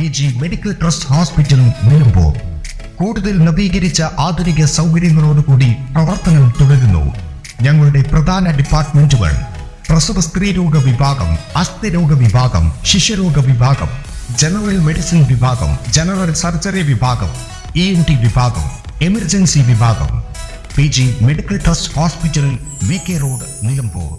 PG medical trust hospital Nilambur കൂടുതൽ നവീകരിച്ച ആധുനിക സൗകര്യങ്ങളോടുകൂടി പ്രവർത്തനം തുടരുന്നു. ഞങ്ങളുടെ പ്രധാന ഡിപ്പാർട്ട്മെന്റുകൾ പ്രസവ സ്ത്രീരോഗ വിഭാഗം, അസ്ഥിരോഗ വിഭാഗം, ശിശുരോഗ വിഭാഗം, ജനറൽ മെഡിസിൻ വിഭാഗം, ജനറൽ സർജറി വിഭാഗം, ENT വിഭാഗം, എമർജൻസി വിഭാഗം. PG medical trust hospital, VK road, Nilambur.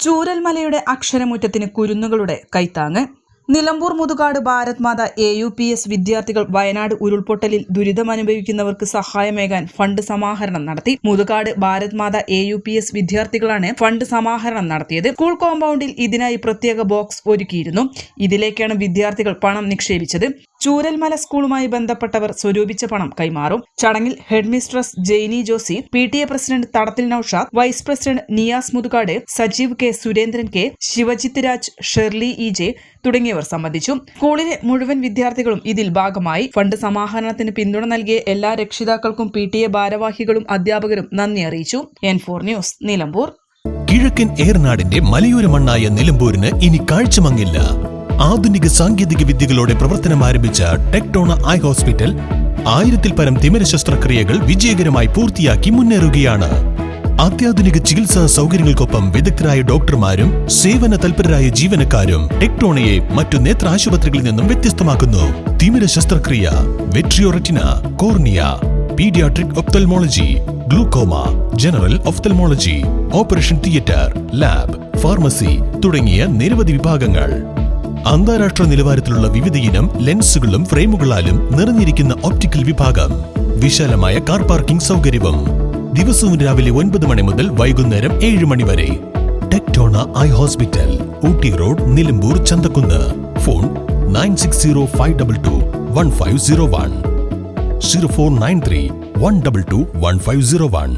ചൂരൽമലയുടെ അക്ഷരമുറ്റത്തിന് കുരുന്നുകളുടെ കൈത്താങ്ങ്. നിലമ്പൂർ മുതുകാട് ഭാരത് മാത AUPS വിദ്യാർത്ഥികൾ വയനാട് ഉരുൾപൊട്ടലിൽ ദുരിതമനുഭവിക്കുന്നവർക്ക് സഹായമേകാൻ ഫണ്ട് സമാഹരണം നടത്തി. മുതുകാട് ഭാരത് മാത AUPS വിദ്യാർത്ഥികളാണ് ഫണ്ട് സമാഹരണം നടത്തിയത്. സ്കൂൾ കോമ്പൗണ്ടിൽ ഇതിനായി പ്രത്യേക ബോക്സ് ഒരുക്കിയിരുന്നു. ഇതിലേക്കാണ് വിദ്യാർത്ഥികൾ പണം നിക്ഷേപിച്ചത്. ചൂരൽമല സ്കൂളുമായി ബന്ധപ്പെട്ടവർ സ്വരൂപിച്ച പണം കൈമാറും. ചടങ്ങിൽ head mistress Jainy Josy, PTA president Thadathil Naushad, vice president Niyas Muthukad, Sajeev K, Surendran K, Sivajith Raj, Shirley EJ തുടങ്ങിയവർ സംബന്ധിച്ചു. സ്കൂളിലെ മുഴുവൻ വിദ്യാർത്ഥികളും ഇതിൽ ഭാഗമായി. ഫണ്ട് സമാഹരണത്തിന് പിന്തുണ നൽകിയ എല്ലാ രക്ഷിതാക്കൾക്കും PTA ഭാരവാഹികളും അധ്യാപകരും നന്ദി അറിയിച്ചു. N4 news, Nilambur. കിഴക്കൻ ഏറനാടിന്റെ മലയോര മണ്ണായ നിലമ്പൂരിന് ഇനി കാഴ്ചമങ്ങില്ല. ആധുനിക സാങ്കേതിക വിദ്യകളോടെ പ്രവർത്തനം ആരംഭിച്ച ടെക്ടോണ ഐ ഹോസ്പിറ്റൽ 1000-ൽ പരം തിമിര ശസ്ത്രക്രിയകൾ വിജയകരമായി പൂർത്തിയാക്കി മുന്നേറുകയാണ്. അത്യാധുനിക ചികിത്സാ സൗകര്യങ്ങൾക്കൊപ്പം വിദഗ്ധരായ ഡോക്ടർമാരും സേവന തൽപരരായ ജീവനക്കാരും ടെക്ടോണയെ മറ്റു നേത്ര ആശുപത്രികളിൽ നിന്നും വ്യത്യസ്തമാക്കുന്നു. തിമിര ശസ്ത്രക്രിയ, vitreoretina, cornea, paediatric ophthalmology, glaucoma, general ophthalmology, operation theatre, lab, pharmacy തുടങ്ങിയ നിരവധി വിഭാഗങ്ങൾ. അന്താരാഷ്ട്ര നിലവാരത്തിലുള്ള വിവിധയിനം ലെൻസുകളും ഫ്രെയിമുകളാലും നിറഞ്ഞിരിക്കുന്ന ഒപ്റ്റിക്കൽ വിഭാഗം, വിശാലമായ കാർ പാർക്കിംഗ് സൗകര്യവും. ദിവസവും രാവിലെ 9 മണി മുതൽ വൈകുന്നേരം 7 മണി വരെ. Tectona eye hospital, Ooty road, Nilambur, Chanthakkunnu. Phone 9605221501, 0493 122 1501.